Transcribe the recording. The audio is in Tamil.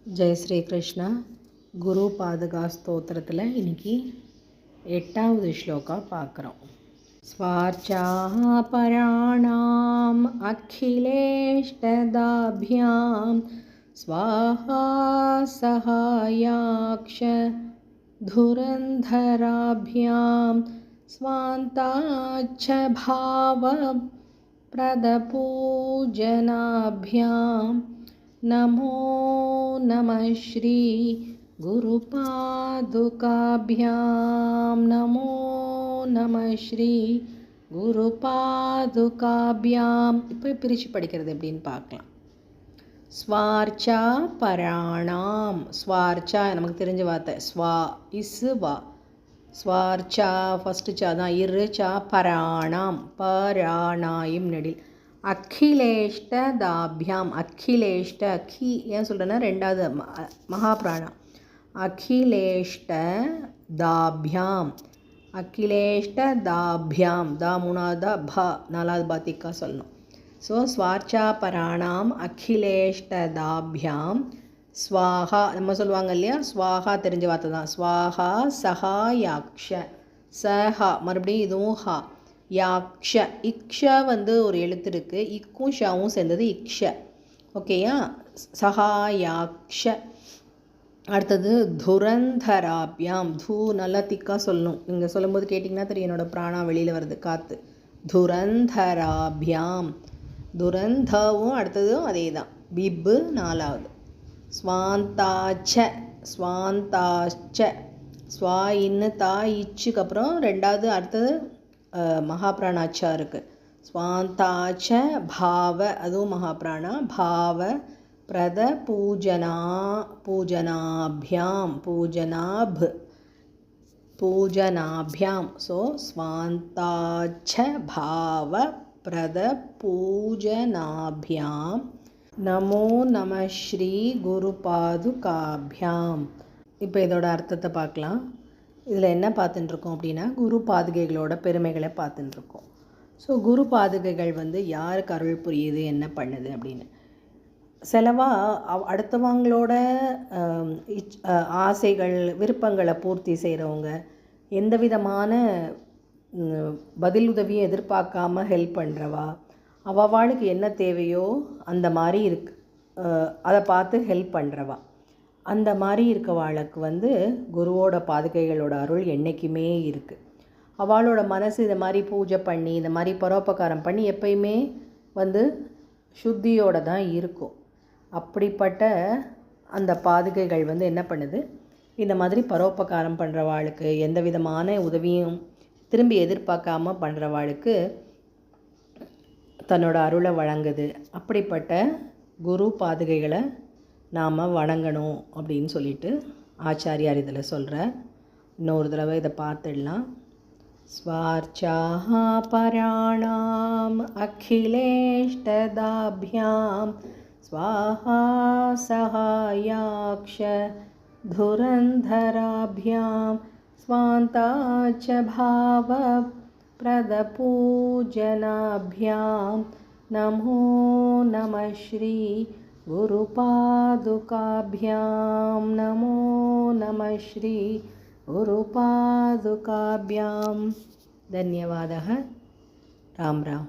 जय श्री कृष्ण गुरु पादुका स्तोत्रத்தில் இன்னைக்கு 8வது श्लोका பார்க்குறோம். स्वार्चापराणाम् अखिलेष्टदाभ्यां स्वाहा सहायाक्ष धुरन्धराभ्यां स्वान्ताच्च भावप्रदपूजनाभ्यां नमो नमः श्री गुरुपादुकाभ्यां नमो नमः श्री गुरुपादुकाभ्यां. இப்போ பிரித்து படிக்கிறது எப்படின்னு பார்க்கலாம். ஸ்வார்ச்சா பராணாம். ஸ்வார்ச்சா நமக்கு தெரிஞ்ச வார்த்தை. ஸ்வா இஸ் வா. ஸ்வார்ச்சா ஃபஸ்ட்டு சா தான். இரு சா பராணாம் பராணாயும் நெடில். அகிலேஷ்ட தாபியாம். அகிலேஷ்ட அக்கி ஏன் சொல்கிறேன்னா ரெண்டாவது மகாபிராணா. அகிலேஷ்ட தாபியாம். அகிலேஷ்ட தாபியாம். தா மூணாவது ப நாலாவது பாத்திக்கா சொல்லணும். ஸோ ஸ்வார்ச்சா பராணாம் அகிலேஷ்ட தாபியாம் ஸ்வாஹா. நம்ம சொல்லுவாங்க இல்லையா, ஸ்வாஹா தெரிஞ்ச வார்த்தை தான். ஸ்வாஹா சஹா யாக்ஷ. சஹா மறுபடியும் இதுவும் ஹா. யாக்ஷ இக்ஷ வந்து ஒரு எழுத்து இருக்குது. இக்கும் ஷாவும் சேர்ந்தது இக்ஷ. ஓகேயா. சஹா யாக்ஷ. அடுத்தது துரந்தராபியாம். தூ நல்லா திக்காக சொல்லணும். நீங்கள் சொல்லும்போது கேட்டிங்கன்னா தெரியும் என்னோடய பிராணா வெளியில் வருது, காற்று. துரந்தராபியாம். துரந்தவும் அடுத்ததும் அதே தான். பிப்பு நாலாவது. ஸ்வாந்தாச்ச. ஸ்வாந்தாச்ச. ஸ்வா இன்னு தா இச்சுக்கு அப்புறம் ரெண்டாவது அடுத்தது மகாபிராணாச்சா இருக்குது. ஸ்வாந்தாச்ச பாவ அதுவும் மகாபிராணா. பாவ பிரத பூஜனா பூஜனாபியாம் பூஜனாப் பூஜனாபியாம். ஸோ ஸ்வாந்தாச்ச பாவ பிரத பூஜனாபியாம் நமோ நம ஸ்ரீ குருபாதுகாபியாம். இப்போ இதோட அர்த்தத்தை பார்க்கலாம். இதில் என்ன பார்த்துட்டுருக்கோம் அப்படின்னா, குரு பாதுகைகளோட பெருமைகளை பார்த்துட்டுருக்கோம். ஸோ குரு பாதுகைகள் வந்து யாருக்கு அருள் புரியுது, என்ன பண்ணுது அப்படின்னு. சிலவாக அடுத்தவங்களோட ஆசைகள் விருப்பங்களை பூர்த்தி செய்கிறவங்க, எந்த விதமான பதிலுதவியும் எதிர்பார்க்காம ஹெல்ப் பண்ணுறவா, அவளுக்கு என்ன தேவையோ அந்த மாதிரி இருக்கு, அதை பார்த்து ஹெல்ப் பண்ணுறவா, அந்த மாதிரி இருக்கவாளுக்கு வந்து குருவோட பாதுகைகளோட அருள் என்றைக்குமே இருக்குது. அவளோட மனசு இதை மாதிரி பூஜை பண்ணி இந்த மாதிரி பரோபகாரம் பண்ணி எப்பயுமே வந்து சுத்தியோடு தான் இருக்கும். அப்படிப்பட்ட அந்த பாதுகைகள் வந்து என்ன பண்ணுது, இந்த மாதிரி பரோபகாரம் பண்ணுறவாளுக்கு எந்த விதமான உதவியும் திரும்பி எதிர்பார்க்காம பண்ணுறவாளுக்கு தன்னோட அருளை வழங்குது. அப்படிப்பட்ட குரு பாதுகைகளை நாம் வணங்கணும் அப்படின்னு சொல்லிட்டு ஆச்சாரியார் இதில் சொல்கிறார். இன்னொரு தடவை இதை பார்த்துடலாம். ஸ்வார்ச்சாஹா பராணாம் அகிலேஷ்டதாபியாம் ஸ்வாஹா சஹாயாக்ஷ धुरन्धराभ्यां स्वान्ताच्च भावप्रदपूजनाभ्यां नमो नमः श्री गुरुपादुकाभ्यां नमो नमः श्री गुरुपादुकाभ्यां. धन्यवादः. राम राम.